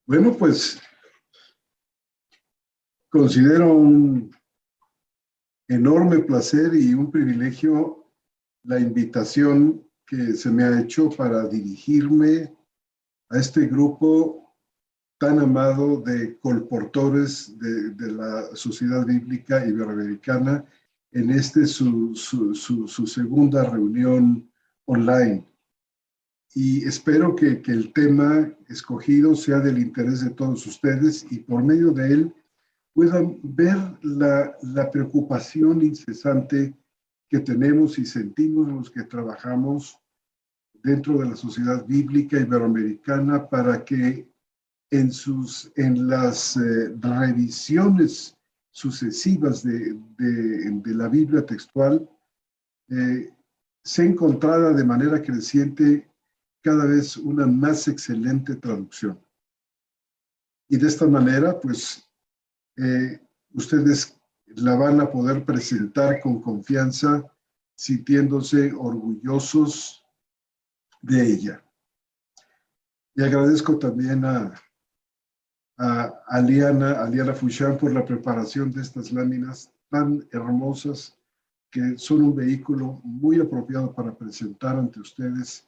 Bueno, pues considero un enorme placer y un privilegio la invitación que se me ha hecho para dirigirme a este grupo tan amado de colportores de la Sociedad Bíblica Iberoamericana en su segunda reunión online. Y espero que el tema escogido sea del interés de todos ustedes y por medio de él puedan ver la preocupación incesante que tenemos y sentimos los que trabajamos dentro de la Sociedad Bíblica Iberoamericana para que en las revisiones sucesivas de la Biblia textual se encontrara de manera creciente cada vez una más excelente traducción. Y de esta manera, pues, ustedes la van a poder presentar con confianza, sintiéndose orgullosos de ella. Y agradezco también a Liana Fouchán por la preparación de estas láminas tan hermosas que son un vehículo muy apropiado para presentar ante ustedes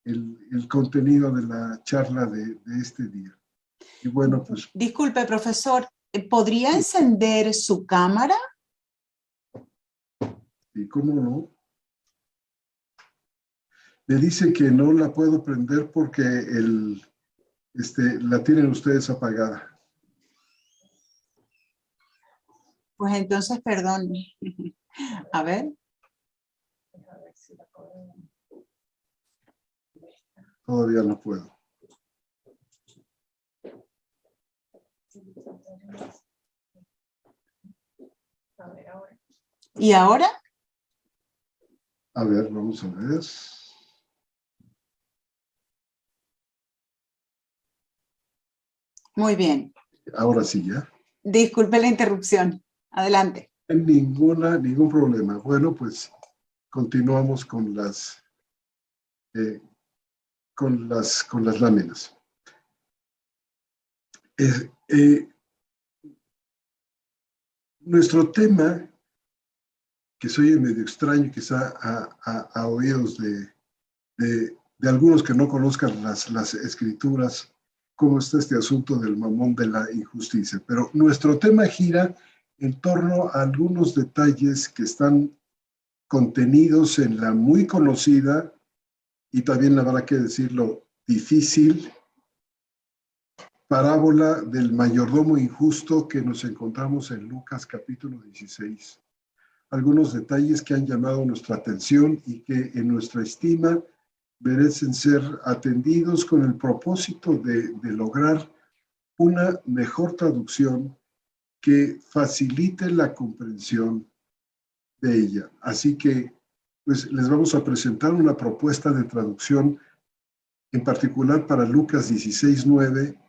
el contenido de la charla de este día. Y bueno, pues... Disculpe, profesor, ¿podría encender su cámara? ¿Y cómo no? Me dice que no la puedo prender porque la tienen ustedes apagada. Pues entonces, perdón. A ver. Todavía no puedo. ¿Y ahora? A ver, vamos a ver. Muy bien. Ahora sí, ya. Disculpe la interrupción. Adelante. Ningún problema. Bueno, pues continuamos con las láminas. Nuestro tema, que se oye medio extraño quizá a oídos de algunos que no conozcan las escrituras, cómo está este asunto del mamón de la injusticia. Pero nuestro tema gira en torno a algunos detalles que están contenidos en la muy conocida, y también habrá que decirlo, difícil, parábola del mayordomo injusto que nos encontramos en Lucas capítulo 16. Algunos detalles que han llamado nuestra atención y que en nuestra estima merecen ser atendidos con el propósito de lograr una mejor traducción que facilite la comprensión de ella. Así que, pues, les vamos a presentar una propuesta de traducción en particular para Lucas 16:9,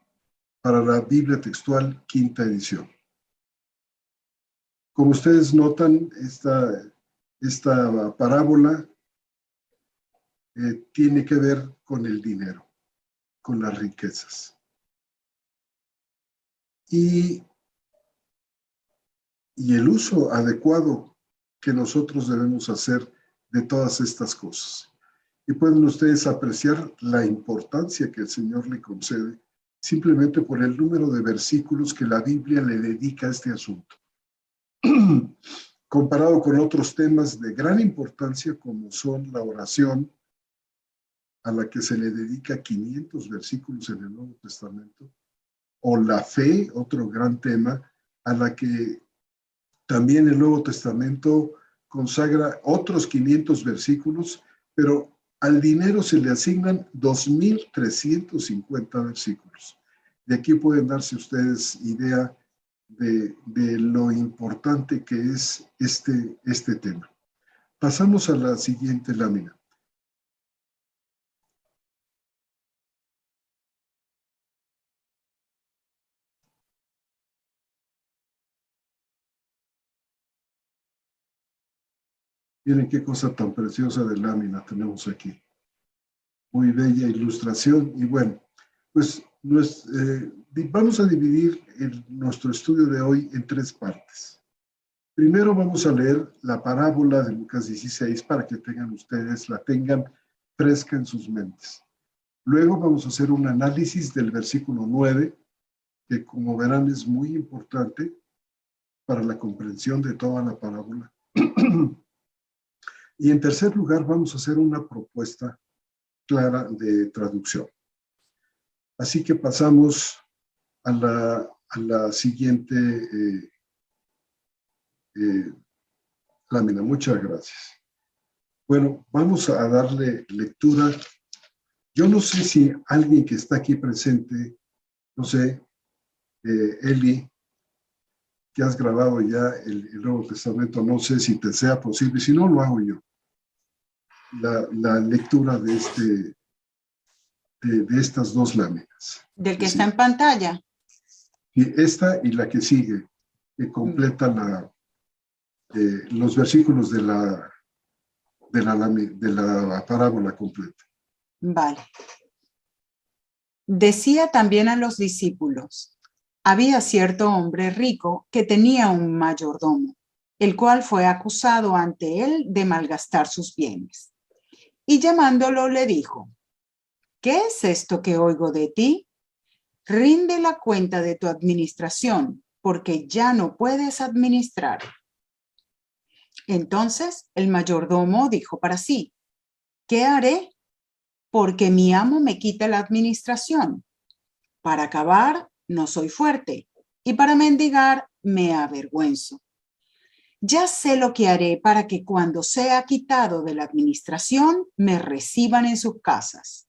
para la Biblia textual, quinta edición. Como ustedes notan, esta parábola tiene que ver con el dinero, con las riquezas. Y el uso adecuado que nosotros debemos hacer de todas estas cosas. Y pueden ustedes apreciar la importancia que el Señor le concede simplemente por el número de versículos que la Biblia le dedica a este asunto. Comparado con otros temas de gran importancia como son la oración, a la que se le dedica 500 versículos en el Nuevo Testamento, o la fe, otro gran tema, a la que también el Nuevo Testamento consagra otros 500 versículos, pero al dinero se le asignan 2.350 versículos. De aquí pueden darse ustedes idea de lo importante que es este tema. Pasamos a la siguiente lámina. Miren qué cosa tan preciosa de lámina tenemos aquí. Muy bella ilustración. Y bueno, pues Vamos a dividir nuestro estudio de hoy en 3 partes. Primero vamos a leer la parábola de Lucas 16 para que la tengan fresca en sus mentes. Luego vamos a hacer un análisis del versículo 9, que como verán es muy importante para la comprensión de toda la parábola. Y en tercer lugar vamos a hacer una propuesta clara de traducción. Así que pasamos a la siguiente lámina. Muchas gracias. Bueno, vamos a darle lectura. Yo no sé si alguien que está aquí presente, no sé, Eli, que has grabado ya el Nuevo Testamento, no sé si te sea posible, si no lo hago yo. La lectura de estas 2 láminas. Del que está en pantalla. Y esta y la que sigue, que completa los versículos de la parábola completa. Vale. Decía también a los discípulos: había cierto hombre rico que tenía un mayordomo, el cual fue acusado ante él de malgastar sus bienes. Y llamándolo le dijo: ¿qué es esto que oigo de ti? Rinde la cuenta de tu administración, porque ya no puedes administrar. Entonces el mayordomo dijo para sí: ¿qué haré? Porque mi amo me quita la administración. Para acabar, no soy fuerte, y para mendigar me avergüenzo. Ya sé lo que haré para que cuando sea quitado de la administración me reciban en sus casas.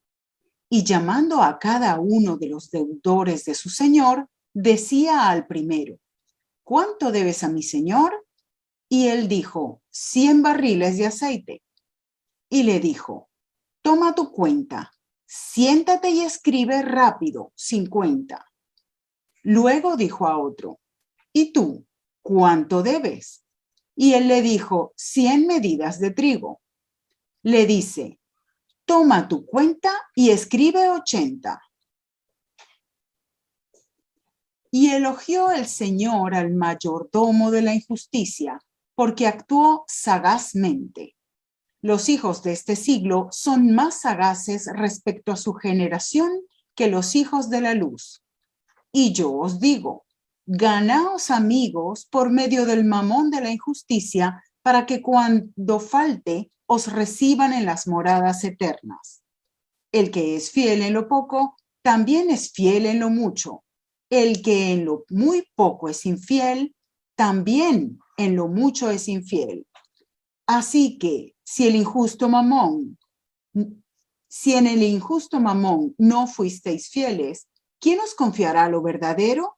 Y llamando a cada uno de los deudores de su señor, decía al primero: ¿cuánto debes a mi señor? Y él dijo: 100 barriles de aceite. Y le dijo: toma tu cuenta, siéntate y escribe rápido 50. Luego dijo a otro: ¿y tú cuánto debes? Y él le dijo: 100 medidas de trigo. Le dice: toma tu cuenta y escribe 80. Y elogió el Señor al mayordomo de la injusticia, porque actuó sagazmente. Los hijos de este siglo son más sagaces respecto a su generación que los hijos de la luz. Y yo os digo: ganaos amigos por medio del mamón de la injusticia, para que cuando falte os reciban en las moradas eternas. El que es fiel en lo poco, también es fiel en lo mucho. El que en lo muy poco es infiel, también en lo mucho es infiel. Así que si en el injusto mamón no fuisteis fieles, ¿quién os confiará lo verdadero?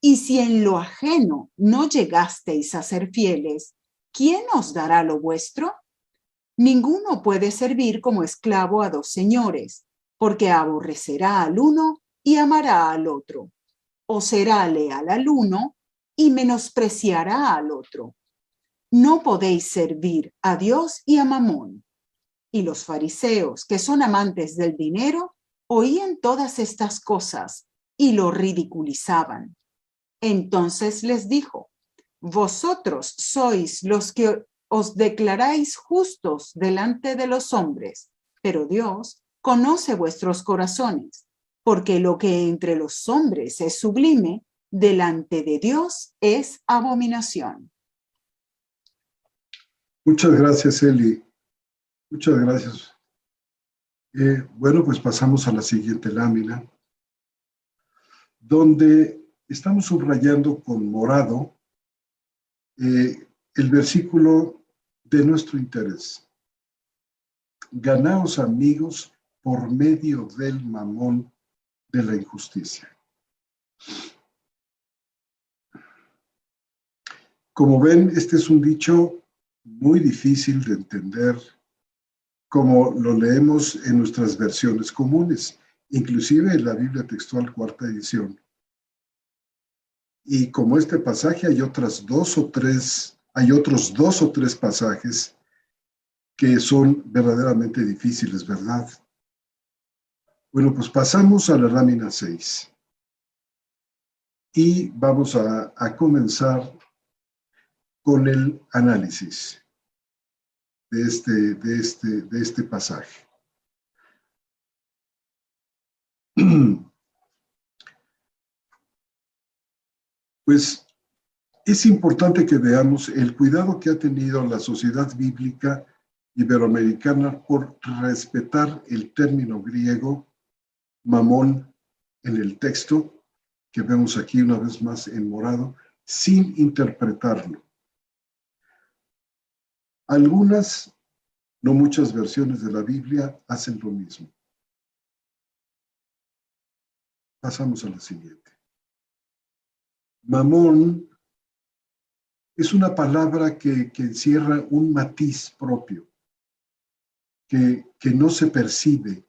Y si en lo ajeno no llegasteis a ser fieles, ¿quién os dará lo vuestro? Ninguno puede servir como esclavo a 2 señores, porque aborrecerá al uno y amará al otro, o será leal al uno y menospreciará al otro. No podéis servir a Dios y a Mamón. Y los fariseos, que son amantes del dinero, oían todas estas cosas y lo ridiculizaban. Entonces les dijo: vosotros sois los que os declaráis justos delante de los hombres, pero Dios conoce vuestros corazones, porque lo que entre los hombres es sublime, delante de Dios es abominación. Muchas gracias, Eli. Muchas gracias. Bueno, pues pasamos a la siguiente lámina, donde estamos subrayando con morado el versículo de nuestro interés. Ganaos amigos por medio del mamón de la injusticia. Como ven, este es un dicho muy difícil de entender, como lo leemos en nuestras versiones comunes, inclusive en la Biblia textual 4ª edición. Y como este pasaje, hay otros 2 o 3 pasajes que son verdaderamente difíciles, ¿verdad? Bueno, pues pasamos a la lámina 6 y vamos a comenzar con el análisis de este pasaje. Pues es importante que veamos el cuidado que ha tenido la sociedad bíblica iberoamericana por respetar el término griego mamón en el texto, que vemos aquí una vez más en morado, sin interpretarlo. Algunas, no muchas versiones de la Biblia hacen lo mismo. Pasamos a la siguiente. Mamón es una palabra que encierra un matiz propio, que no se percibe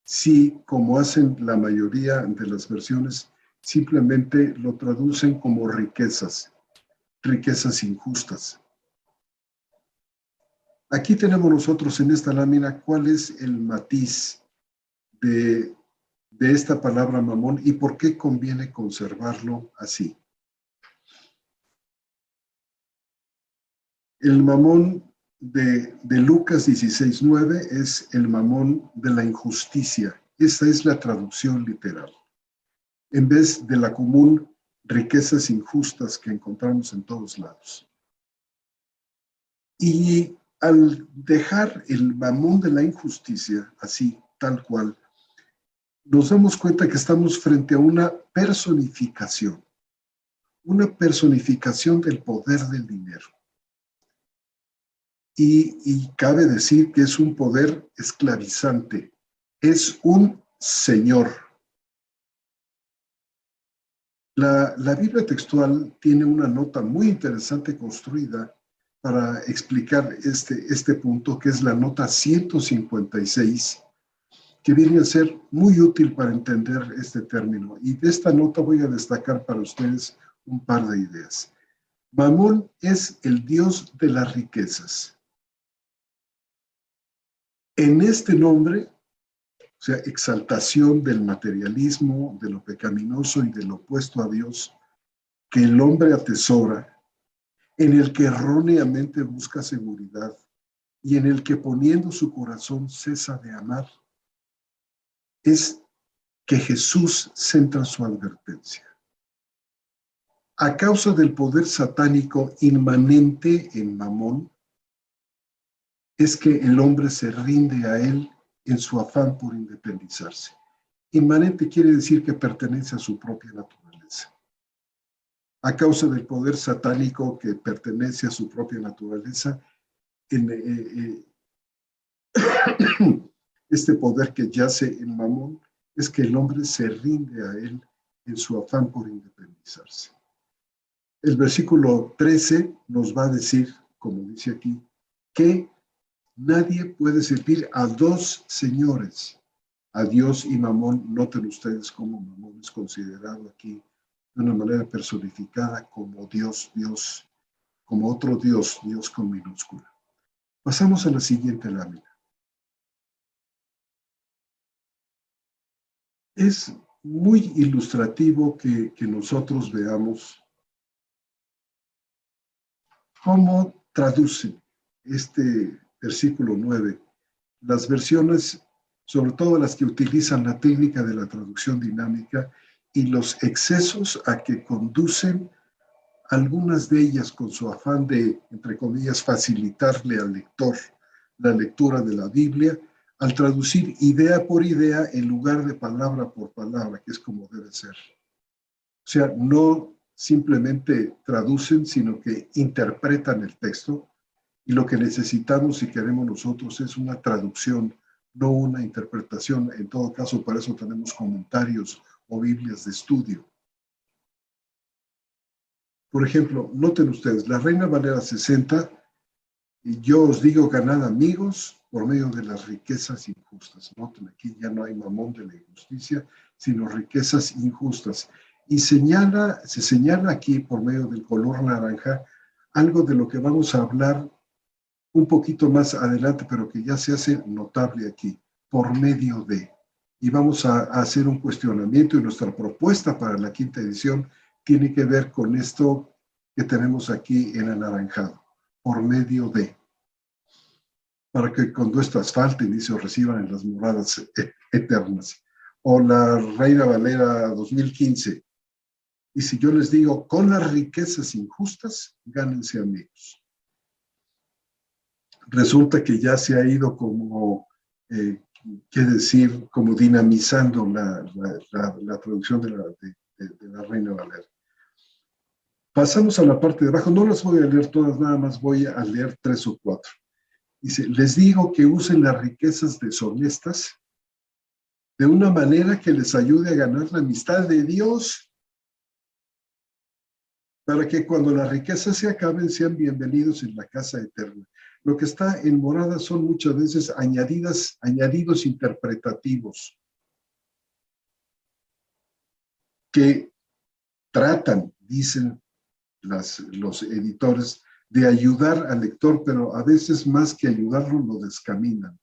si, como hacen la mayoría de las versiones, simplemente lo traducen como riquezas injustas. Aquí tenemos nosotros en esta lámina cuál es el matiz de esta palabra mamón y por qué conviene conservarlo así. El mamón de Lucas 16:9 es el mamón de la injusticia. Esta es la traducción literal. En vez de la común riquezas injustas que encontramos en todos lados. Y al dejar el mamón de la injusticia, así, tal cual, nos damos cuenta que estamos frente a una personificación del poder del dinero. Y cabe decir que es un poder esclavizante, es un señor. La Biblia textual tiene una nota muy interesante construida para explicar este punto, que es la nota 156, que viene a ser muy útil para entender este término. Y de esta nota voy a destacar para ustedes un par de ideas. Mamón es el dios de las riquezas. En este nombre, o sea, exaltación del materialismo, de lo pecaminoso y de lo opuesto a Dios, que el hombre atesora, en el que erróneamente busca seguridad y en el que poniendo su corazón cesa de amar, es que Jesús centra su advertencia. A causa del poder satánico inmanente en Mamón, es que el hombre se rinde a él en su afán por independizarse. Inmanente quiere decir que pertenece a su propia naturaleza. A causa del poder satánico que pertenece a su propia naturaleza, este poder que yace en Mamón, es que el hombre se rinde a él en su afán por independizarse. El versículo 13 nos va a decir, como dice aquí, que nadie puede servir a dos señores, a Dios y Mamón. Noten ustedes cómo Mamón es considerado aquí de una manera personificada como Dios, como otro Dios, Dios con minúscula. Pasamos a la siguiente lámina. Es muy ilustrativo que nosotros veamos cómo traduce este versículo 9 las versiones, sobre todo las que utilizan la técnica de la traducción dinámica, y los excesos a que conducen algunas de ellas con su afán de, entre comillas, facilitarle al lector la lectura de la Biblia, al traducir idea por idea en lugar de palabra por palabra, que es como debe ser. O sea, no simplemente traducen, sino que interpretan el texto, y lo que necesitamos y queremos nosotros es una traducción, no una interpretación. En todo caso, para eso tenemos comentarios o Biblias de estudio. Por ejemplo, noten ustedes, la Reina Valera 60, y yo os digo ganad amigos por medio de las riquezas injustas. Noten, aquí ya no hay mamón de la injusticia, sino riquezas injustas. Y se señala aquí por medio del color naranja algo de lo que vamos a hablar un poquito más adelante, pero que ya se hace notable aquí, por medio de. y vamos a hacer un cuestionamiento, y nuestra propuesta para la quinta edición tiene que ver con esto que tenemos aquí en anaranjado, por medio de, para que cuando estas falten y se reciban en las moradas eternas. O la Reina Valera 2015. Y si yo les digo, con las riquezas injustas, gánense amigos. Resulta que ya se ha ido como, qué decir, como dinamizando la traducción de la Reina Valera. Pasamos a la parte de abajo, no las voy a leer todas, nada más voy a leer 3 o 4. Dice, les digo que usen las riquezas deshonestas de una manera que les ayude a ganar la amistad de Dios, para que cuando las riquezas se acaben sean bienvenidos en la casa eterna. Lo que está en morada son muchas veces añadidos interpretativos que tratan, dicen los editores, de ayudar al lector, pero a veces más que ayudarlo, lo descaminan.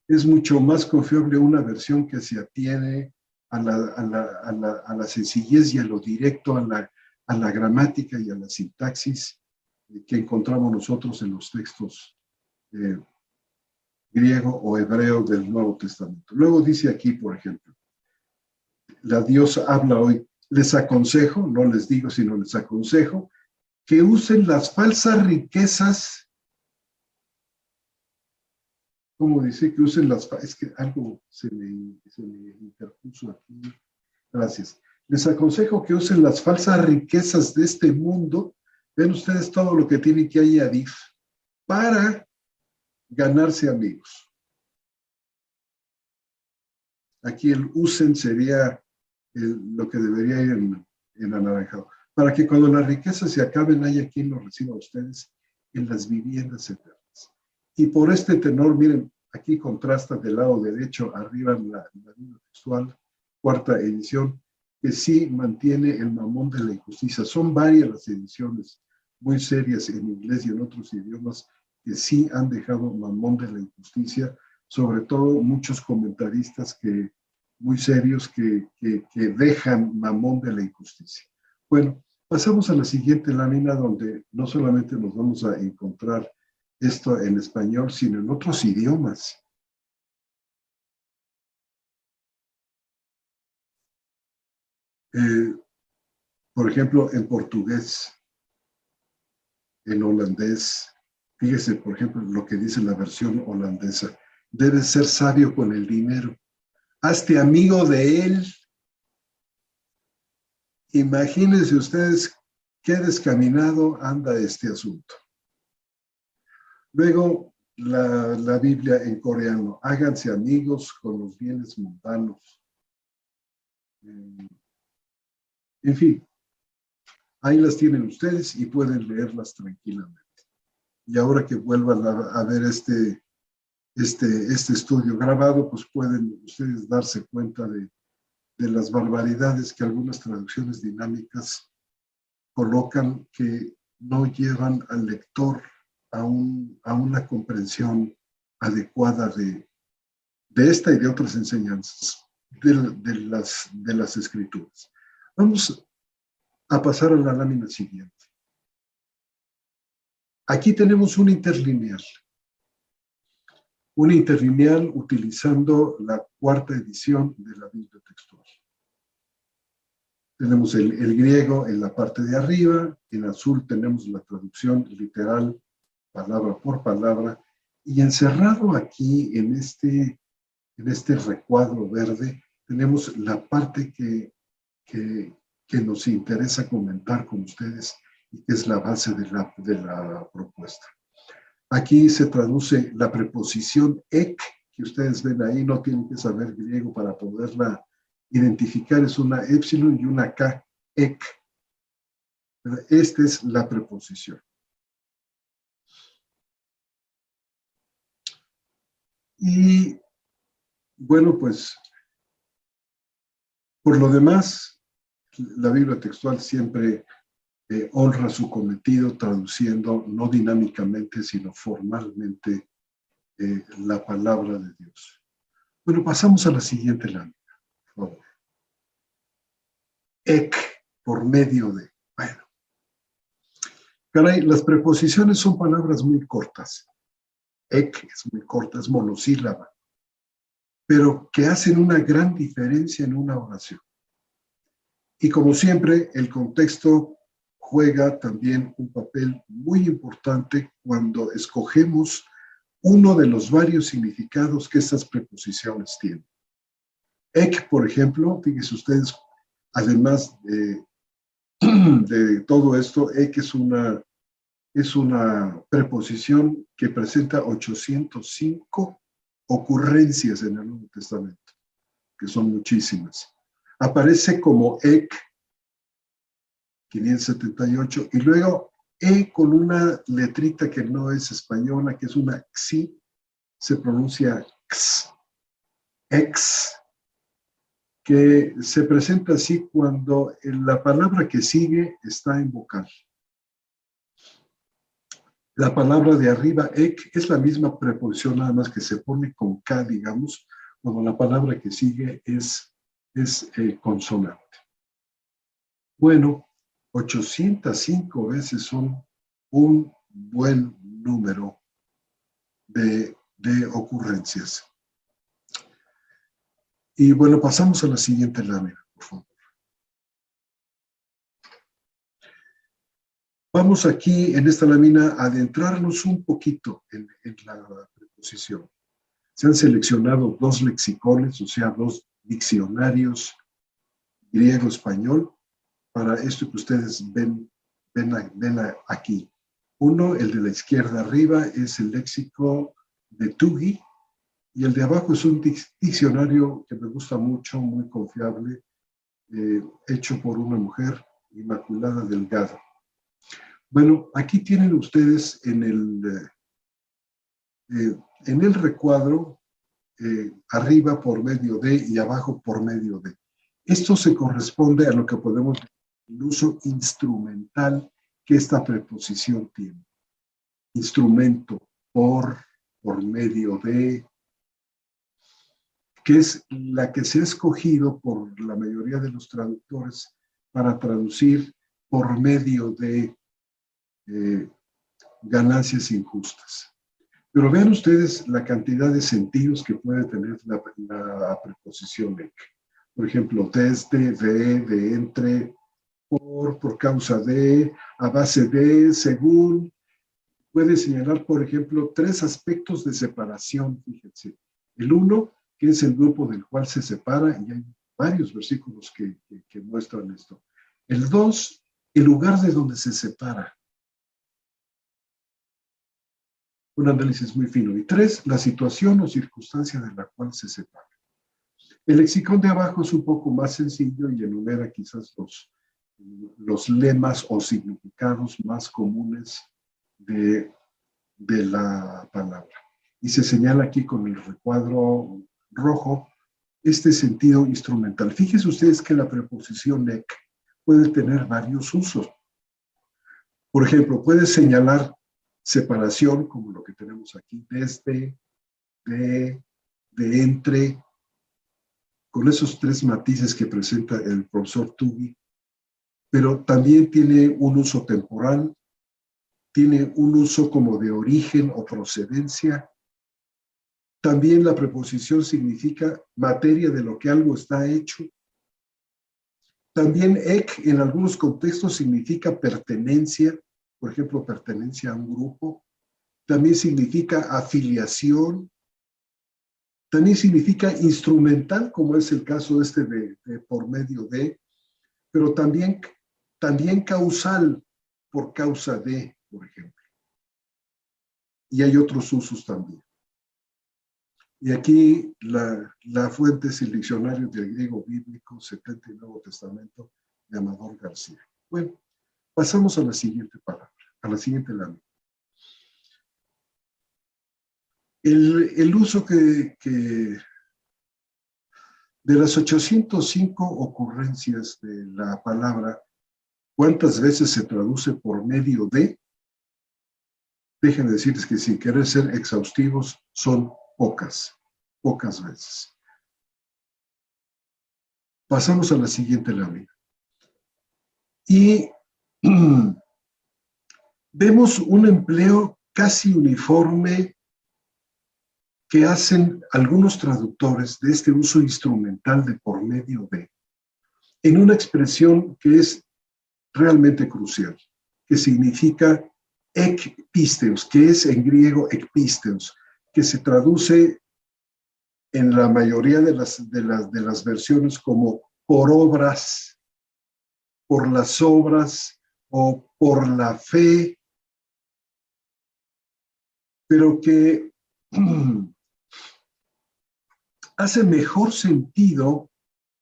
Es mucho más confiable una versión que se atiene a la sencillez y a lo directo, a la gramática y a la sintaxis que encontramos nosotros en los textos griego o hebreo del Nuevo Testamento. Luego dice aquí, por ejemplo, la diosa habla hoy, les aconsejo, no les digo, sino les aconsejo, que usen las falsas riquezas. ¿Cómo dice? Que usen las... Es que algo se me interpuso aquí. Gracias. Les aconsejo que usen las falsas riquezas de este mundo. Ven ustedes todo lo que tienen que añadir para ganarse amigos. Aquí el usen sería lo que debería ir en anaranjado. Para que cuando las riquezas se acaben, haya quien los reciba a ustedes en las viviendas eternas. Y por este tenor, miren, aquí contrasta del lado derecho, arriba en la Biblia textual, cuarta edición, que sí mantiene el mamón de la injusticia. Son varias las ediciones muy serias en inglés y en otros idiomas que sí han dejado mamón de la injusticia, sobre todo muchos comentaristas muy serios que dejan mamón de la injusticia. Bueno, pasamos a la siguiente lámina donde no solamente nos vamos a encontrar esto en español, sino en otros idiomas. Por ejemplo, en portugués, en holandés. Fíjese, por ejemplo, lo que dice la versión holandesa. Debes ser sabio con el dinero. Hazte amigo de él. Imagínense ustedes qué descaminado anda este asunto. Luego, la Biblia en coreano. Háganse amigos con los bienes mundanos. En fin, ahí las tienen ustedes y pueden leerlas tranquilamente. Y ahora que vuelvan a ver este estudio grabado, pues pueden ustedes darse cuenta de las barbaridades que algunas traducciones dinámicas colocan, que no llevan al lector a una comprensión adecuada de esta y de otras enseñanzas de las escrituras. Vamos a pasar a la lámina siguiente. Aquí tenemos un interlineal. Un interlineal utilizando la cuarta edición de la Biblia textual. Tenemos el griego en la parte de arriba, en azul tenemos la traducción literal, palabra por palabra, y encerrado aquí en este recuadro verde, tenemos la parte que nos interesa comentar con ustedes y que es la base de la propuesta. Aquí se traduce la preposición ek, que ustedes ven ahí, no tienen que saber griego para poderla identificar, es una épsilon y una k, ek. Esta es la preposición. Y bueno, pues, por lo demás, la Biblia textual siempre honra su cometido traduciendo no dinámicamente, sino formalmente la palabra de Dios. Bueno, pasamos a la siguiente lámina, por favor. Ek, por medio de. Bueno. Caray, las preposiciones son palabras muy cortas. Ek es muy corta, es monosílaba, pero que hacen una gran diferencia en una oración. Y como siempre, el contexto juega también un papel muy importante cuando escogemos uno de los varios significados que estas preposiciones tienen. Ek, por ejemplo, fíjense ustedes, además de todo esto, ek es una preposición que presenta 805 ocurrencias en el Nuevo Testamento, que son muchísimas. Aparece como ek 578 y luego con una letrita que no es española, que es una xi, se pronuncia x, ex, que se presenta así cuando la palabra que sigue está en vocal. La palabra de arriba, ek, es la misma preposición, nada más que se pone con K, digamos, cuando la palabra que sigue es consonante. Bueno, 805 veces son un buen número de ocurrencias. Y bueno, pasamos a la siguiente lámina, por favor. Vamos aquí en esta lámina a adentrarnos un poquito en la preposición. Se han seleccionado 2 lexicones, o sea, 2 diccionarios griego-español para esto que ustedes ven aquí. Uno, el de la izquierda arriba, es el léxico de Tuggy, y el de abajo es un diccionario que me gusta mucho, muy confiable, hecho por una mujer, Inmaculada Delgado. Bueno, aquí tienen ustedes en el recuadro, arriba por medio de y abajo por medio de. Esto se corresponde a lo que podemos decir el uso instrumental que esta preposición tiene. Instrumento, por medio de, que es la que se ha escogido por la mayoría de los traductores para traducir por medio de ganancias injustas. Pero vean ustedes la cantidad de sentidos que puede tener la preposición ek. Por ejemplo, desde, de entre, por causa de, a base de, según. Puede señalar, por ejemplo, 3 aspectos de separación, fíjense. El 1, que es el grupo del cual se separa, y hay varios versículos que muestran esto. El 2, el lugar de donde se separa. Un análisis muy fino. Y 3, la situación o circunstancia de la cual se separa. El lexicón de abajo es un poco más sencillo y enumera quizás los lemas o significados más comunes de la palabra. Y se señala aquí con el recuadro rojo este sentido instrumental. Fíjense ustedes que la preposición ek puede tener varios usos. Por ejemplo, puede señalar separación, como lo que tenemos aquí, desde, de entre, con esos 3 matices que presenta el profesor Tuggy, pero también tiene un uso temporal, tiene un uso como de origen o procedencia. También la preposición significa materia de lo que algo está hecho. También ek en algunos contextos significa pertenencia, por ejemplo, pertenencia a un grupo. También significa afiliación. También significa instrumental, como es el caso de por medio de, pero también causal, por causa de, por ejemplo. Y hay otros usos también. Y aquí la fuente es el diccionario del griego bíblico 70 y Nuevo Testamento de Amador García. Bueno, pasamos a la siguiente palabra, a la siguiente lámina. El uso de las 805 ocurrencias de la palabra, ¿cuántas veces se traduce por medio de? Déjenme decirles que sin querer ser exhaustivos, son pocas veces. Pasamos a la siguiente lámina. Y vemos un empleo casi uniforme que hacen algunos traductores de este uso instrumental de por medio de, en una expresión que es realmente crucial, que significa ekpisteos, que es en griego ekpisteos, que se traduce en la mayoría de las versiones como por obras, por las obras o por la fe, pero que hace mejor sentido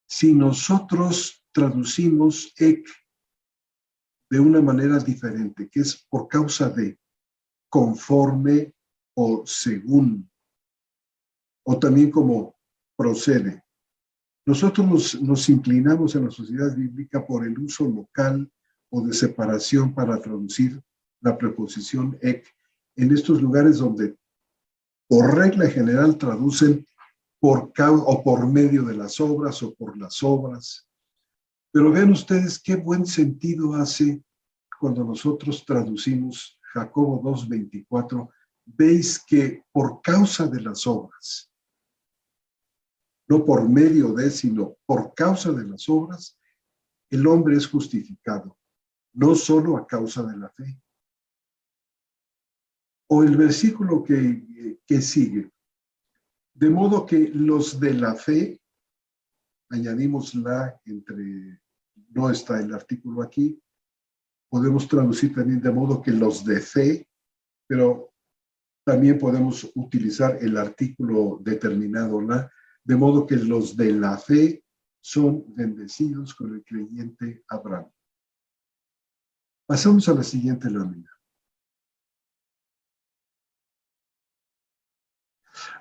si nosotros traducimos ek de una manera diferente, que es por causa de, conforme o según, o también como procede. Nosotros nos inclinamos en la sociedad bíblica por el uso local o de separación para traducir la preposición ek en estos lugares donde por regla general traducen por medio de las obras o por las obras. Pero vean ustedes qué buen sentido hace cuando nosotros traducimos Jacobo 2:24. Veis que por causa de las obras, no por medio de, sino por causa de las obras, el hombre es justificado, no solo a causa de la fe. O el versículo que sigue. De modo que los de la fe, añadimos la entre, no está el artículo aquí, podemos traducir también de modo que los de fe, pero también podemos utilizar el artículo determinado la, de modo que los de la fe son bendecidos con el creyente Abraham. Pasamos a la siguiente lámina.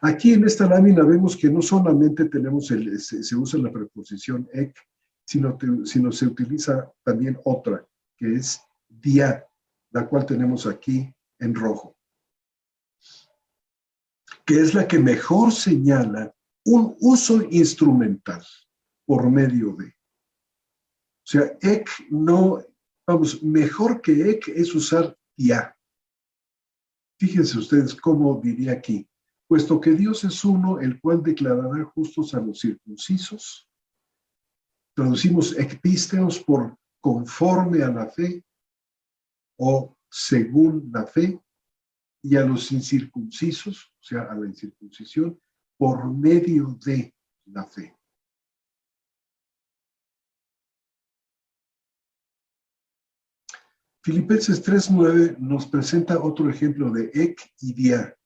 Aquí en esta lámina vemos que no solamente tenemos se usa la preposición ek, sino se utiliza también otra, que es dia, la cual tenemos aquí en rojo, que es la que mejor señala un uso instrumental por medio de. O sea, ek no, vamos, mejor que ek es usar dia. Fíjense ustedes cómo diría aquí. Puesto que Dios es uno, el cual declarará justos a los circuncisos. Traducimos ekpisteos por conforme a la fe o según la fe, y a los incircuncisos, o sea, a la incircuncisión, por medio de la fe. Filipenses 3:9 nos presenta otro ejemplo de ek y dia.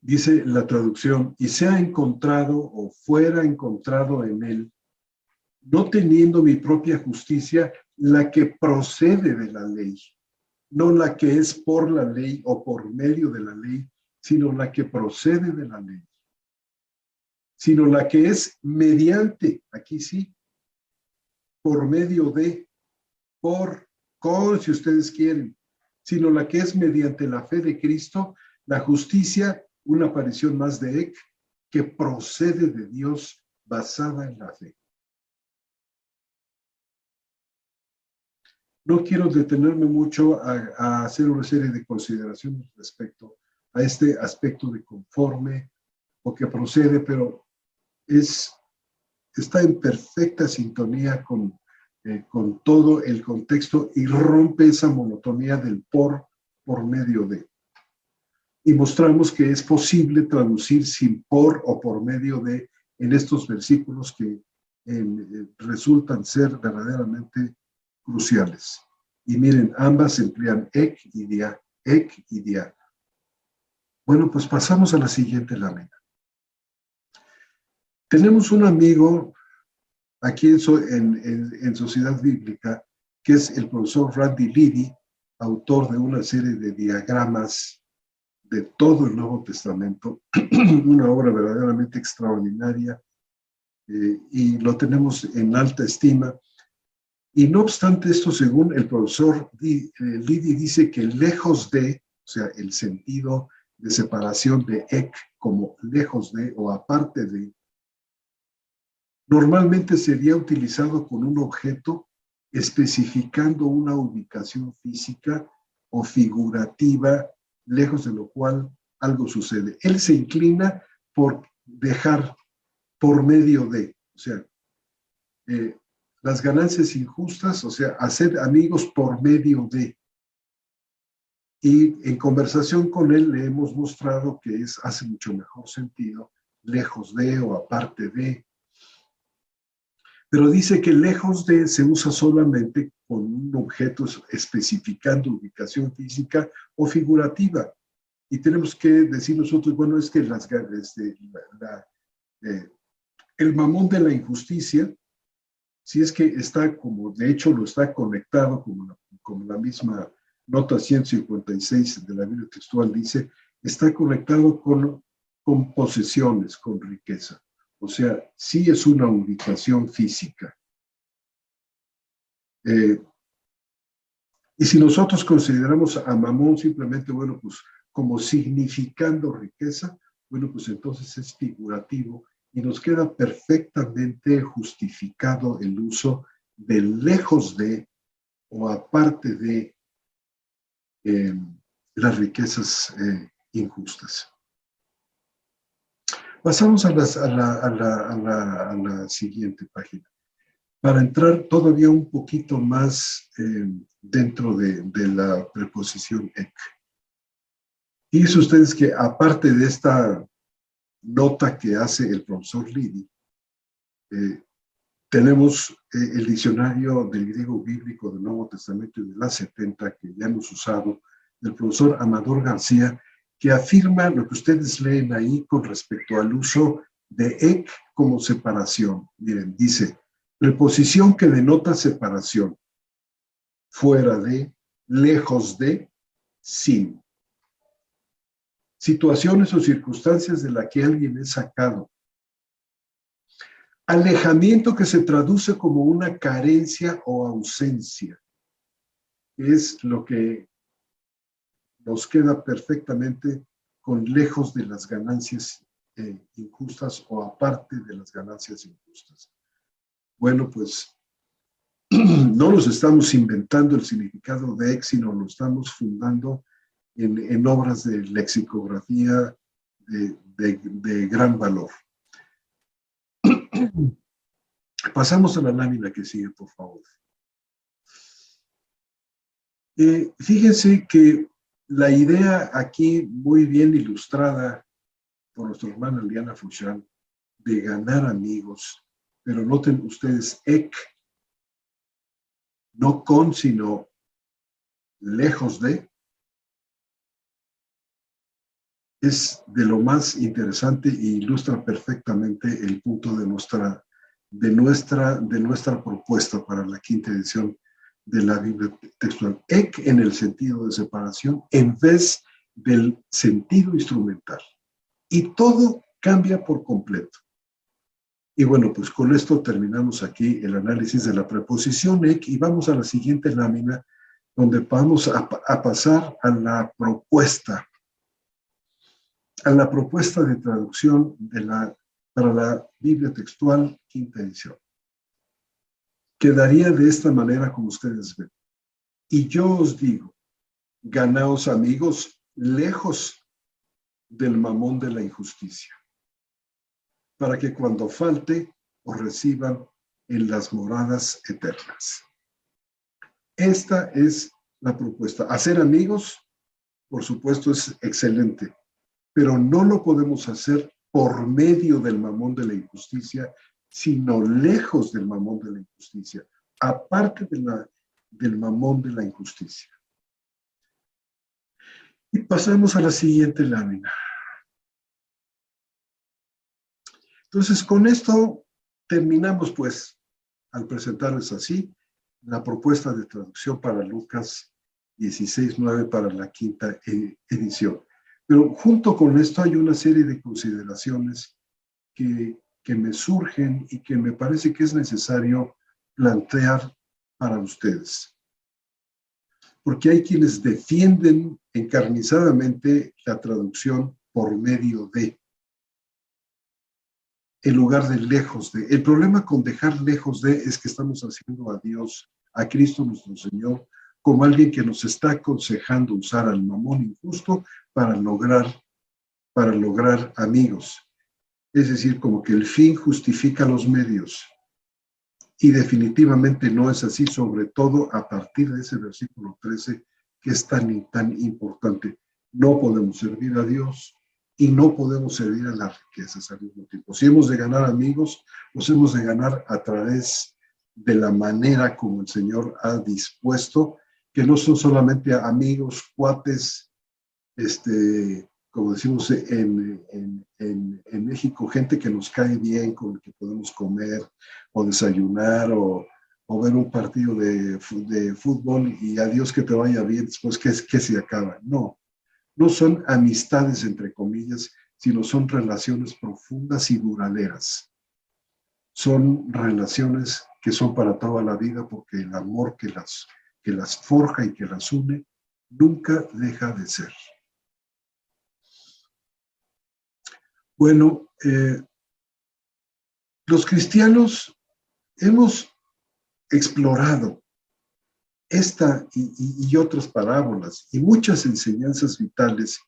Dice la traducción, y sea encontrado o fuera encontrado en él, no teniendo mi propia justicia, la que procede de la ley, no la que es por la ley o por medio de la ley, sino la que procede de la ley, sino la que es mediante, aquí sí, por medio de, con, si ustedes quieren, sino la que es mediante la fe de Cristo, la justicia, una aparición más de ek, que procede de Dios basada en la fe. No quiero detenerme mucho a hacer una serie de consideraciones respecto a este aspecto de conforme o que procede, pero está en perfecta sintonía con todo el contexto y rompe esa monotonía del por medio de. Y mostramos que es posible traducir sin por o por medio de en estos versículos que resultan ser verdaderamente cruciales. Y miren, ambas emplean ek y dia, ek y dia. Bueno, pues pasamos a la siguiente lámina. Tenemos un amigo aquí en Sociedad Bíblica, que es el profesor Randy Liddy, autor de una serie de diagramas de todo el Nuevo Testamento, una obra verdaderamente extraordinaria, y lo tenemos en alta estima. Y no obstante esto, según el profesor Liddy, dice que lejos de, o sea, el sentido de separación de ek como lejos de o aparte de, normalmente sería utilizado con un objeto especificando una ubicación física o figurativa, lejos de lo cual algo sucede. Él se inclina por dejar por medio de, o sea, las ganancias injustas, o sea, hacer amigos por medio de. Y en conversación con él le hemos mostrado que hace mucho mejor sentido lejos de o aparte de. Pero dice que lejos de se usa solamente con un objeto especificando ubicación física o figurativa. Y tenemos que decir nosotros, bueno, es que el mamón de la injusticia, si es que está como, de hecho lo está conectado, como la misma nota 156 de la Biblia textual dice, está conectado con posesiones, con riqueza. O sea, sí es una ubicación física. Y si nosotros consideramos a mamón simplemente, bueno, pues como significando riqueza, bueno, pues entonces es figurativo y nos queda perfectamente justificado el uso de lejos de o aparte de las riquezas injustas. Pasamos a la siguiente página, para entrar todavía un poquito más dentro de la preposición ek. Fíjense ustedes que aparte de esta nota que hace el profesor Lidi, tenemos el diccionario del griego bíblico del Nuevo Testamento y de las 70 que ya hemos usado, del profesor Amador García, que afirma lo que ustedes leen ahí con respecto al uso de ek como separación. Miren, dice, preposición que denota separación, fuera de, lejos de, sin. Situaciones o circunstancias de las que alguien es sacado. Alejamiento que se traduce como una carencia o ausencia. Es lo que nos queda perfectamente con lejos de las ganancias injustas o aparte de las ganancias injustas. Bueno, pues no nos estamos inventando el significado de ek, sino lo estamos fundando en obras de lexicografía de gran valor. Pasamos a la lámina que sigue, por favor. Fíjense que la idea aquí muy bien ilustrada por nuestra hermana Liana Fouchard de ganar amigos, pero noten ustedes ek, no con, sino lejos de, es de lo más interesante e ilustra perfectamente el punto de nuestra propuesta para la quinta edición de la Biblia textual. Ek en el sentido de separación en vez del sentido instrumental. Y todo cambia por completo. Y bueno, pues con esto terminamos aquí el análisis de la preposición ek y vamos a la siguiente lámina donde vamos a pasar a la propuesta de traducción para la Biblia textual quinta edición. Quedaría de esta manera como ustedes ven. Y yo os digo, ganaos amigos lejos del mamón de la injusticia, para que cuando falte os reciban en las moradas eternas. Esta es la propuesta. Hacer amigos, por supuesto, es excelente, pero no lo podemos hacer por medio del mamón de la injusticia, sino lejos del mamón de la injusticia, aparte del mamón de la injusticia. Y pasamos a la siguiente lámina. Entonces, con esto terminamos, pues, al presentarles así, la propuesta de traducción para Lucas 16:9 para la quinta edición. Pero junto con esto hay una serie de consideraciones que me surgen y que me parece que es necesario plantear para ustedes. Porque hay quienes defienden encarnizadamente la traducción por medio de. en lugar de lejos de. El problema con dejar lejos de es que estamos haciendo a Dios, a Cristo nuestro Señor, como alguien que nos está aconsejando usar al mamón injusto para lograr amigos. Es decir, como que el fin justifica los medios. Y definitivamente no es así, sobre todo a partir de ese versículo 13, que es tan importante. No podemos servir a Dios y no podemos servir a las riquezas al mismo tiempo. Si hemos de ganar amigos, los hemos de ganar a través de la manera como el Señor ha dispuesto, que no son solamente amigos, cuates, como decimos en México, gente que nos cae bien, con el que podemos comer o desayunar o ver un partido de fútbol y adiós que te vaya bien después que se acaba. No son amistades entre comillas, sino son relaciones profundas y duraderas. Son relaciones que son para toda la vida porque el amor que las forja y que las une nunca deja de ser. Bueno, los cristianos hemos explorado esta y otras parábolas y muchas enseñanzas vitales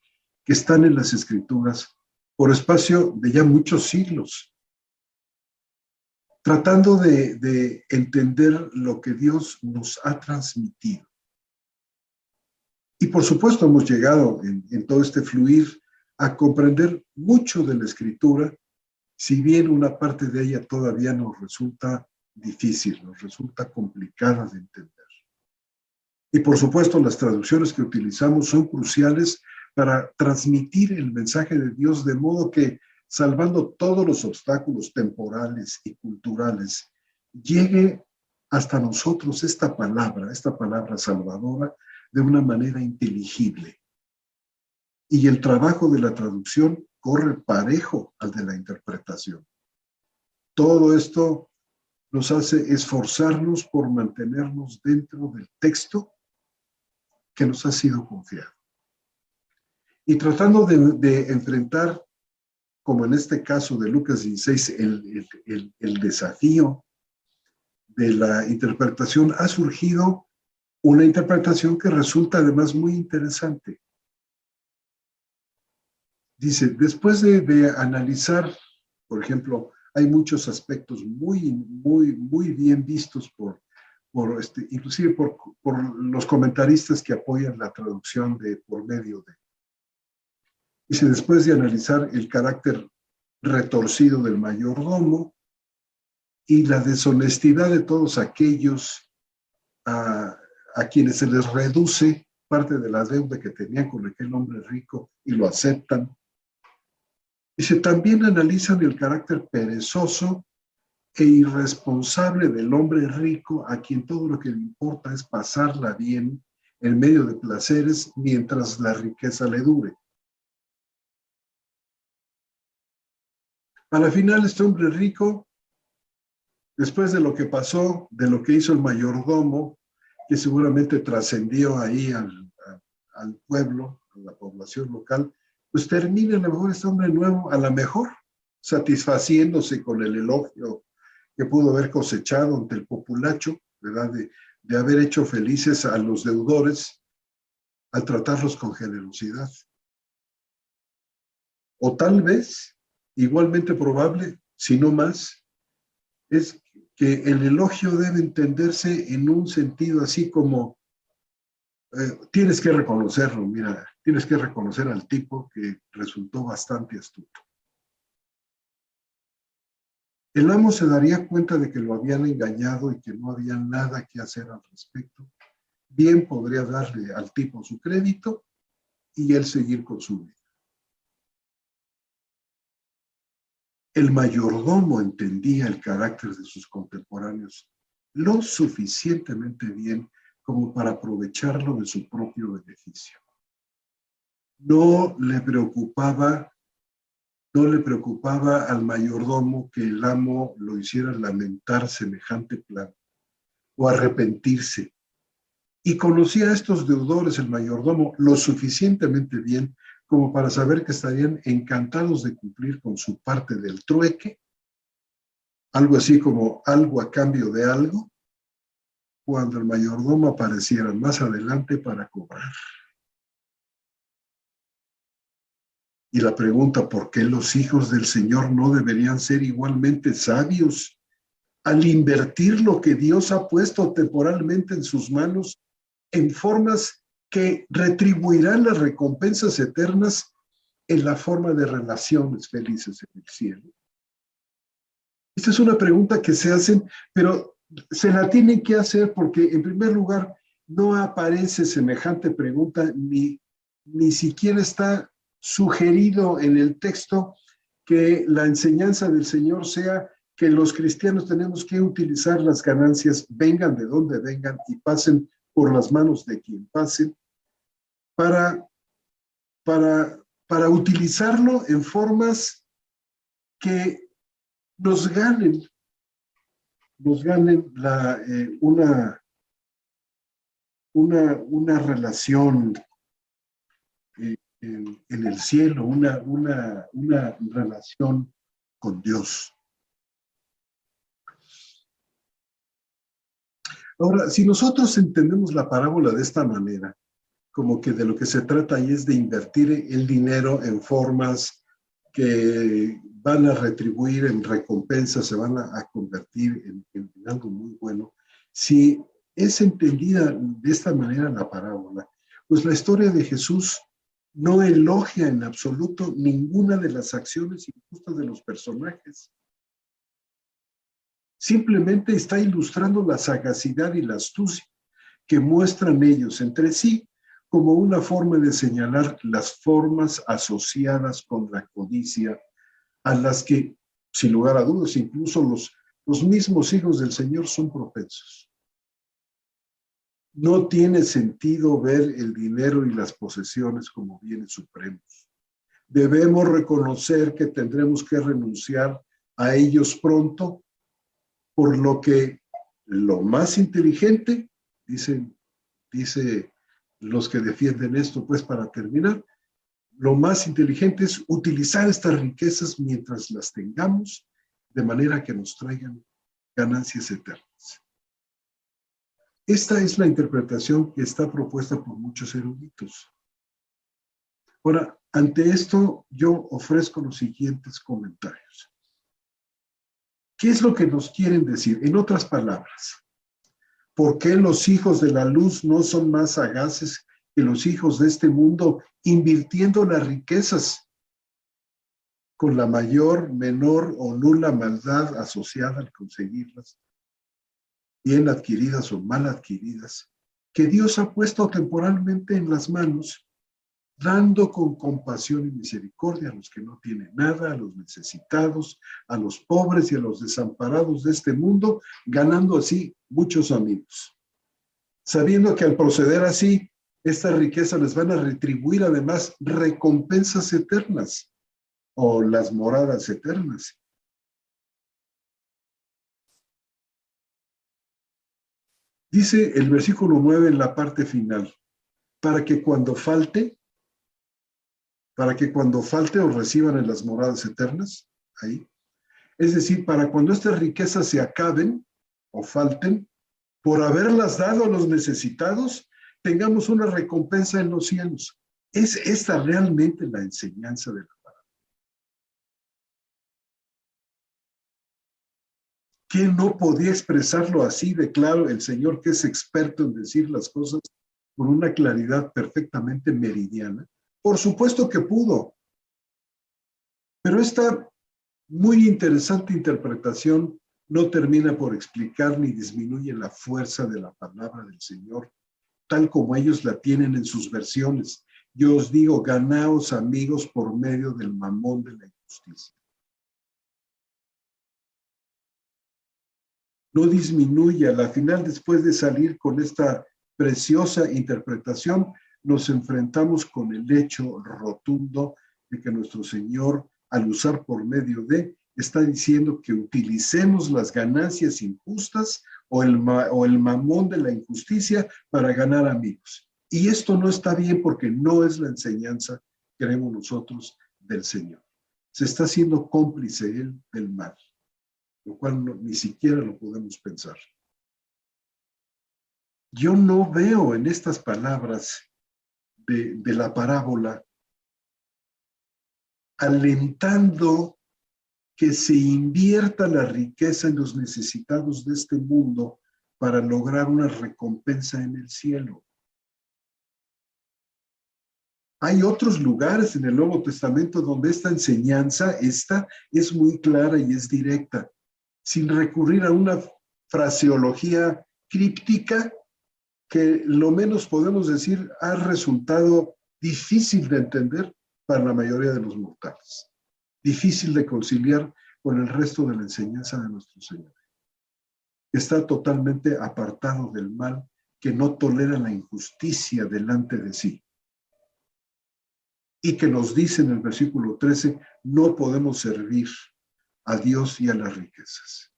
que están en las Escrituras por espacio de ya muchos siglos, tratando de entender lo que Dios nos ha transmitido. Y por supuesto hemos llegado en todo este fluir a comprender mucho de la Escritura, si bien una parte de ella todavía nos resulta difícil, nos resulta complicada de entender. Y por supuesto las traducciones que utilizamos son cruciales para transmitir el mensaje de Dios de modo que, salvando todos los obstáculos temporales y culturales, llegue hasta nosotros esta palabra salvadora, de una manera inteligible. Y el trabajo de la traducción corre parejo al de la interpretación. Todo esto nos hace esforzarnos por mantenernos dentro del texto que nos ha sido confiado. Y tratando de enfrentar, como en este caso de Lucas 16, el desafío de la interpretación, ha surgido una interpretación que resulta además muy interesante. Dice, después de analizar, por ejemplo, hay muchos aspectos muy bien vistos inclusive por los comentaristas que apoyan la traducción por medio de. Dice, después de analizar el carácter retorcido del mayordomo y la deshonestidad de todos aquellos a quienes se les reduce parte de la deuda que tenían con aquel hombre rico y lo aceptan. Dice, también analizan el carácter perezoso e irresponsable del hombre rico a quien todo lo que le importa es pasarla bien en medio de placeres mientras la riqueza le dure. A la final, este hombre rico, después de lo que pasó, de lo que hizo el mayordomo, que seguramente trascendió ahí al pueblo, a la población local, pues termina a lo mejor este hombre nuevo, a lo mejor satisfaciéndose con el elogio que pudo haber cosechado ante el populacho, ¿verdad? De haber hecho felices a los deudores al tratarlos con generosidad. O tal vez, igualmente probable, si no más, es que el elogio debe entenderse en un sentido así como tienes que reconocerlo, mira, tienes que reconocer al tipo que resultó bastante astuto. El amo se daría cuenta de que lo habían engañado y que no había nada que hacer al respecto. Bien podría darle al tipo su crédito y él seguir con su vida. El mayordomo entendía el carácter de sus contemporáneos lo suficientemente bien como para aprovecharlo de su propio beneficio. No le preocupaba al mayordomo que el amo lo hiciera lamentar semejante plan o arrepentirse. Y conocía a estos deudores, el mayordomo, lo suficientemente bien como para saber que estarían encantados de cumplir con su parte del trueque algo así como algo a cambio de algo, cuando el mayordomo apareciera más adelante para cobrar. Y la pregunta, ¿por qué los hijos del Señor no deberían ser igualmente sabios al invertir lo que Dios ha puesto temporalmente en sus manos en formas que retribuirán las recompensas eternas en la forma de relaciones felices en el cielo? Esta es una pregunta que se hacen, pero se la tienen que hacer porque, en primer lugar, no aparece semejante pregunta, ni siquiera está sugerido en el texto que la enseñanza del Señor sea que los cristianos tenemos que utilizar las ganancias, vengan de donde vengan y pasen por las manos de quien pasen, para utilizarlo en formas que nos ganen una relación en el cielo, una relación con Dios. Ahora, si nosotros entendemos la parábola de esta manera, como que de lo que se trata ahí es de invertir el dinero en formas que van a retribuir en recompensas, se van a convertir en algo muy bueno. Si es entendida de esta manera la parábola, pues la historia de Jesús no elogia en absoluto ninguna de las acciones injustas de los personajes. Simplemente está ilustrando la sagacidad y la astucia que muestran ellos entre sí como una forma de señalar las formas asociadas con la codicia a las que, sin lugar a dudas, incluso los mismos hijos del Señor son propensos. No tiene sentido ver el dinero y las posesiones como bienes supremos. Debemos reconocer que tendremos que renunciar a ellos pronto, por lo que lo más inteligente, dice los que defienden esto, pues para terminar, lo más inteligente es utilizar estas riquezas mientras las tengamos, de manera que nos traigan ganancias eternas. Esta es la interpretación que está propuesta por muchos eruditos. Ahora, ante esto, yo ofrezco los siguientes comentarios. ¿Qué es lo que nos quieren decir? En otras palabras, ¿por qué los hijos de la luz no son más sagaces que los hijos de este mundo, invirtiendo las riquezas con la mayor, menor o nula maldad asociada al conseguirlas, bien adquiridas o mal adquiridas, que Dios ha puesto temporalmente en las manos, dando con compasión y misericordia a los que no tienen nada, a los necesitados, a los pobres y a los desamparados de este mundo, ganando así muchos amigos? Sabiendo que al proceder así, estas riquezas les van a retribuir además recompensas eternas o las moradas eternas. Dice el versículo 9 en la parte final, para que cuando falte os reciban en las moradas eternas, ahí. Es decir, para cuando estas riquezas se acaben o falten, por haberlas dado a los necesitados, tengamos una recompensa en los cielos. ¿Es esta realmente la enseñanza de la palabra? ¿Quién no podía expresarlo así de claro el Señor, que es experto en decir las cosas con una claridad perfectamente meridiana? Por supuesto que pudo. Pero esta muy interesante interpretación no termina por explicar ni disminuye la fuerza de la palabra del Señor, tal como ellos la tienen en sus versiones. Yo os digo, ganaos amigos por medio del mamón de la injusticia. No disminuye. A la final, después de salir con esta preciosa interpretación, nos enfrentamos con el hecho rotundo de que nuestro Señor, al usar por medio de, está diciendo que utilicemos las ganancias injustas o el mamón de la injusticia para ganar amigos. Y esto no está bien porque no es la enseñanza, creemos nosotros, del Señor. Se está haciendo cómplice él del mal. lo cual ni siquiera lo podemos pensar. Yo no veo en estas palabras de la parábola alentando que se invierta la riqueza en los necesitados de este mundo para lograr una recompensa en el cielo. Hay otros lugares en el Nuevo Testamento donde esta enseñanza es muy clara y es directa, sin recurrir a una fraseología críptica que lo menos podemos decir ha resultado difícil de entender para la mayoría de los mortales, difícil de conciliar con el resto de la enseñanza de nuestro Señor. Está totalmente apartado del mal, que no tolera la injusticia delante de sí. Y que nos dice en el versículo 13, no podemos servir a Dios y a las riquezas,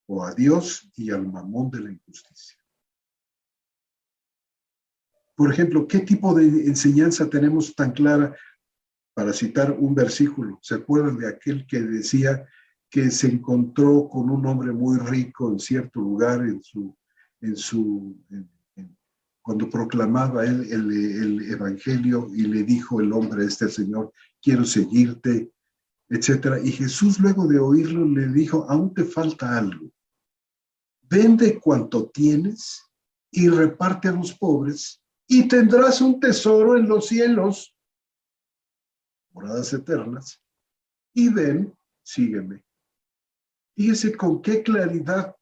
o a Dios y al mamón de la injusticia. Por ejemplo, ¿qué tipo de enseñanza tenemos tan clara? Para citar un versículo, ¿se acuerdan de aquel que decía que se encontró con un hombre muy rico en cierto lugar cuando proclamaba él el evangelio y le dijo el hombre a este señor, quiero seguirte, etcétera? Y Jesús, luego de oírlo, le dijo, aún te falta algo. Vende cuanto tienes y reparte a los pobres y tendrás un tesoro en los cielos, moradas eternas, y ven, sígueme. Fíjese con qué claridad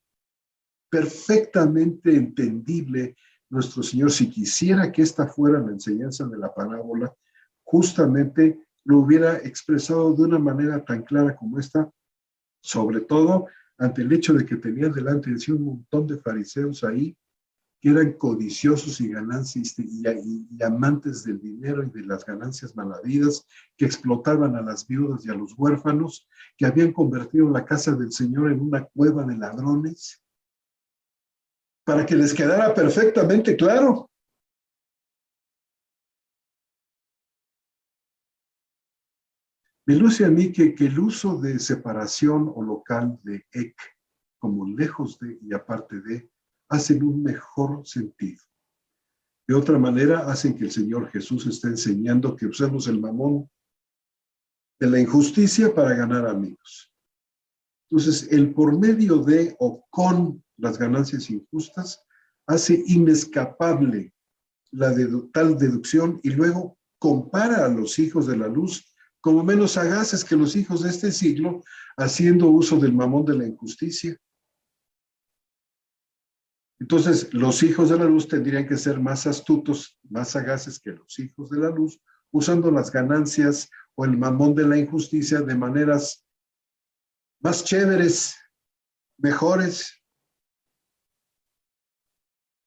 perfectamente entendible nuestro Señor, si quisiera que esta fuera la enseñanza de la parábola, justamente lo hubiera expresado de una manera tan clara como esta, sobre todo ante el hecho de que tenía delante de sí un montón de fariseos ahí, que eran codiciosos y amantes del dinero y de las ganancias malavidas, que explotaban a las viudas y a los huérfanos, que habían convertido la casa del Señor en una cueva de ladrones, para que les quedara perfectamente claro. Me luce a mí que el uso de separación o local de ek, como lejos de y aparte de, hacen un mejor sentido. De otra manera, hacen que el Señor Jesús esté enseñando que usemos el mamón de la injusticia para ganar amigos. Entonces, el por medio de o con las ganancias injustas hace inescapable tal deducción y luego compara a los hijos de la luz como menos sagaces que los hijos de este siglo, haciendo uso del mamón de la injusticia. Entonces, los hijos de la luz tendrían que ser más astutos, más sagaces que los hijos de la luz, usando las ganancias o el mamón de la injusticia de maneras más chéveres, mejores.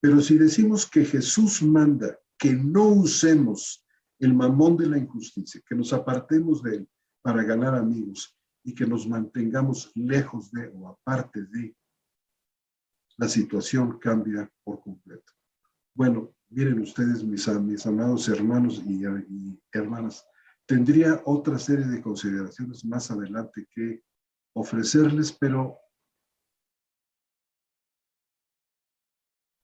Pero si decimos que Jesús manda que no usemos el mamón de la injusticia, que nos apartemos de él para ganar amigos y que nos mantengamos lejos de o aparte de, la situación cambia por completo. Bueno, miren ustedes, mis amados hermanos y hermanas, tendría otra serie de consideraciones más adelante que ofrecerles, pero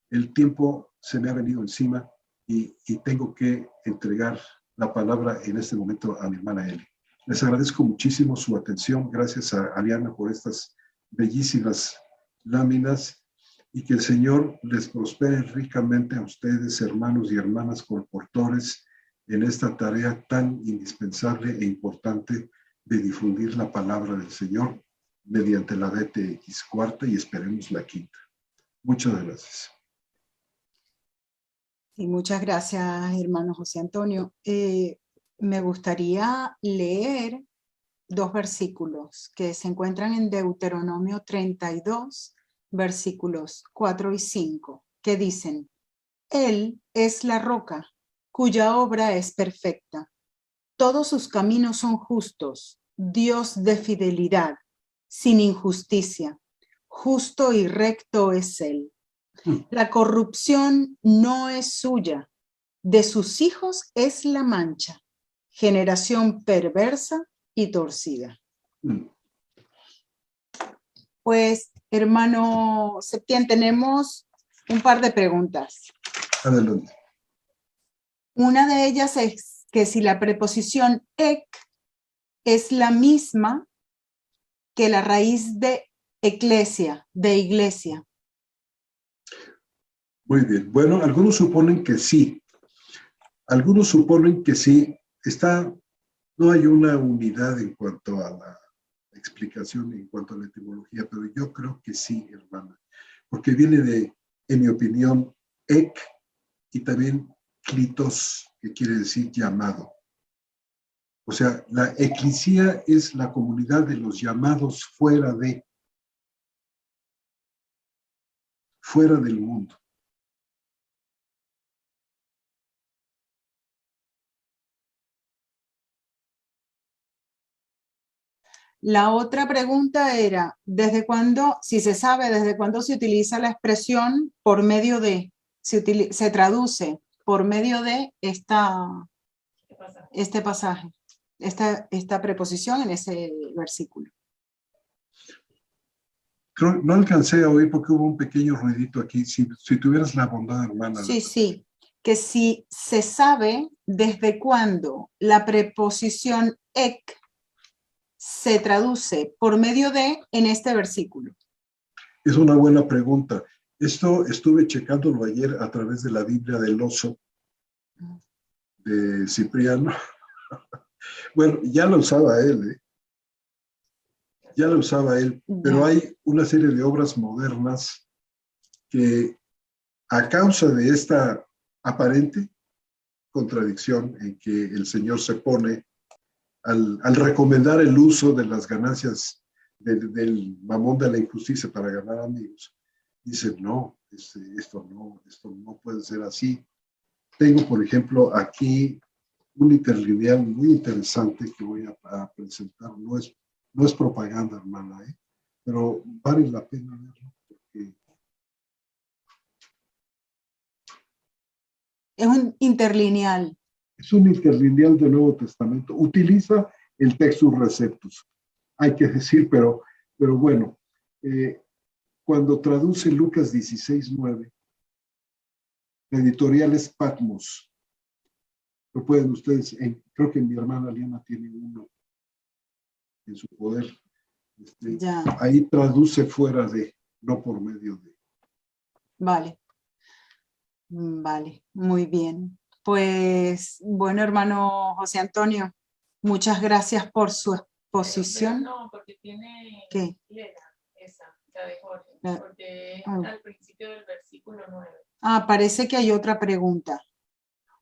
el tiempo se me ha venido encima y tengo que entregar la palabra en este momento a mi hermana Eli. Les agradezco muchísimo su atención. Gracias a Aliana por estas bellísimas láminas y que el Señor les prospere ricamente a ustedes, hermanos y hermanas colportores, en esta tarea tan indispensable e importante de difundir la palabra del Señor mediante la DTX cuarta y esperemos la quinta. Muchas gracias. Y muchas gracias, hermano José Antonio. Me gustaría leer dos versículos que se encuentran en Deuteronomio 32, versículos 4 y 5, que dicen: Él es la roca, cuya obra es perfecta. Todos sus caminos son justos, Dios de fidelidad, sin injusticia. Justo y recto es Él. La corrupción no es suya, de sus hijos es la mancha, generación perversa y torcida. Pues, hermano Septién, tenemos un par de preguntas. Adelante. Una de ellas es que si la preposición ek es la misma que la raíz de eclesia, de iglesia. Muy bien. Bueno, algunos suponen que sí. Algunos suponen que sí. No hay una unidad en cuanto a la explicación, en cuanto a la etimología, pero yo creo que sí, hermana. Porque viene de, en mi opinión, ek y también klitos, que quiere decir llamado. O sea, la eclesia es la comunidad de los llamados fuera del mundo. La otra pregunta era, ¿desde cuándo, si se sabe, desde cuándo se utiliza la expresión por medio de, se traduce por medio de este pasaje, esta preposición en ese versículo? No alcancé a oír porque hubo un pequeño ruidito aquí. Si tuvieras la bondad, hermana. Sí, que si se sabe desde cuándo la preposición ek se traduce por medio de en este versículo. Es una buena pregunta. Esto estuve checándolo ayer a través de la Biblia del Oso de Cipriano. Bueno, ya lo usaba él, ya lo usaba él, pero hay una serie de obras modernas que a causa de esta aparente contradicción en que el Señor se pone al recomendar el uso de las ganancias del mamón de la injusticia para ganar amigos, dice, no, esto no puede ser así. Tengo, por ejemplo, aquí un interlineal muy interesante que voy a presentar. No es propaganda, hermana, pero vale la pena verlo. Porque es un interlineal. Es un interlineal del Nuevo Testamento. Utiliza el Textus Receptus, hay que decir, pero bueno, cuando traduce Lucas 16:9, la editorial es Patmos. Lo pueden ustedes, creo que mi hermana Liana tiene uno en su poder. Ahí traduce fuera de, no por medio de. Vale, muy bien. Pues, bueno, hermano José Antonio, muchas gracias por su exposición. Pero no, porque tiene ¿Qué? Esa, la de Jorge, porque al principio del versículo 9. Parece que hay otra pregunta.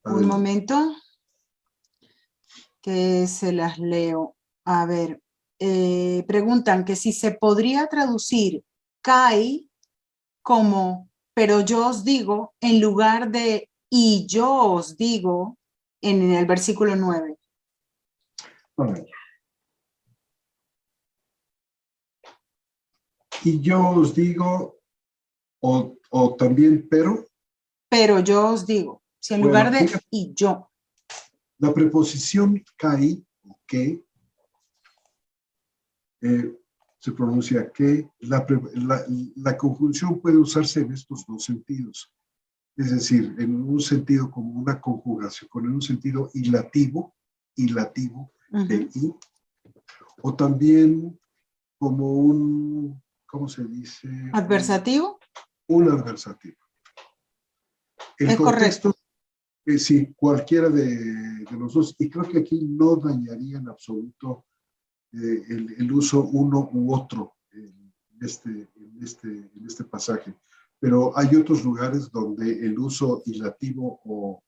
Un momento, que se las leo. A ver, preguntan que si se podría traducir Kai como pero yo os digo en lugar de y yo os digo en el versículo 9. Y yo os digo, o también pero yo os digo, si en lugar de y yo. La preposición kai o que se pronuncia que, la conjunción puede usarse en estos dos sentidos. Es decir, en un sentido como una conjugación, con un sentido ilativo de i, o también como un, ¿cómo se dice? ¿Adversativo? Un adversativo. El contexto, correcto. Sí, cualquiera de los dos, y creo que aquí no dañaría en absoluto el uso uno u otro en este pasaje. Pero hay otros lugares donde el uso ilativo o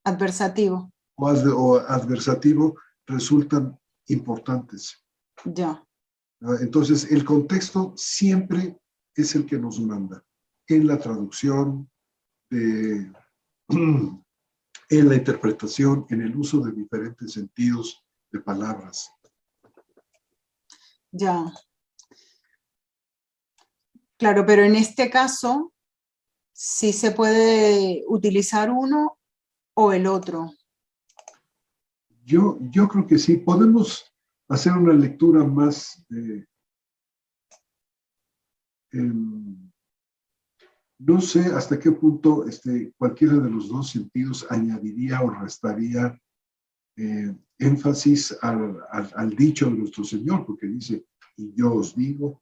adversativo o adversativo resultan importantes. Ya. Entonces, el contexto siempre es el que nos manda en la traducción, en la interpretación, en el uso de diferentes sentidos de palabras. Ya. Claro, pero en este caso, sí se puede utilizar uno o el otro. Yo creo que sí. Podemos hacer una lectura más, no sé hasta qué punto cualquiera de los dos sentidos añadiría o restaría énfasis al dicho de nuestro Señor, porque dice, y yo os digo,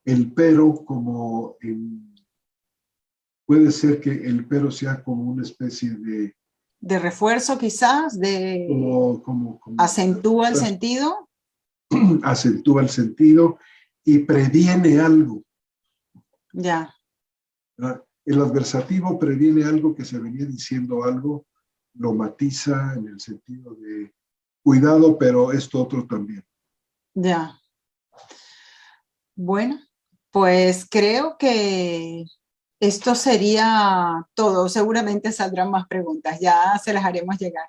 el pero como puede ser que el pero sea como una especie de refuerzo quizás, como acentúa el sentido. Acentúa el sentido y previene algo. Ya. El adversativo previene algo que se venía diciendo algo, lo matiza en el sentido de cuidado, pero esto otro también. Ya. Bueno, pues creo que esto sería todo. Seguramente saldrán más preguntas. Ya se las haremos llegar.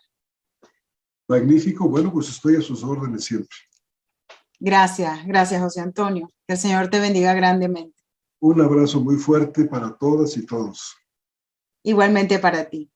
Magnífico. Bueno, pues estoy a sus órdenes siempre. Gracias, gracias, José Antonio. Que el Señor te bendiga grandemente. Un abrazo muy fuerte para todas y todos. Igualmente para ti.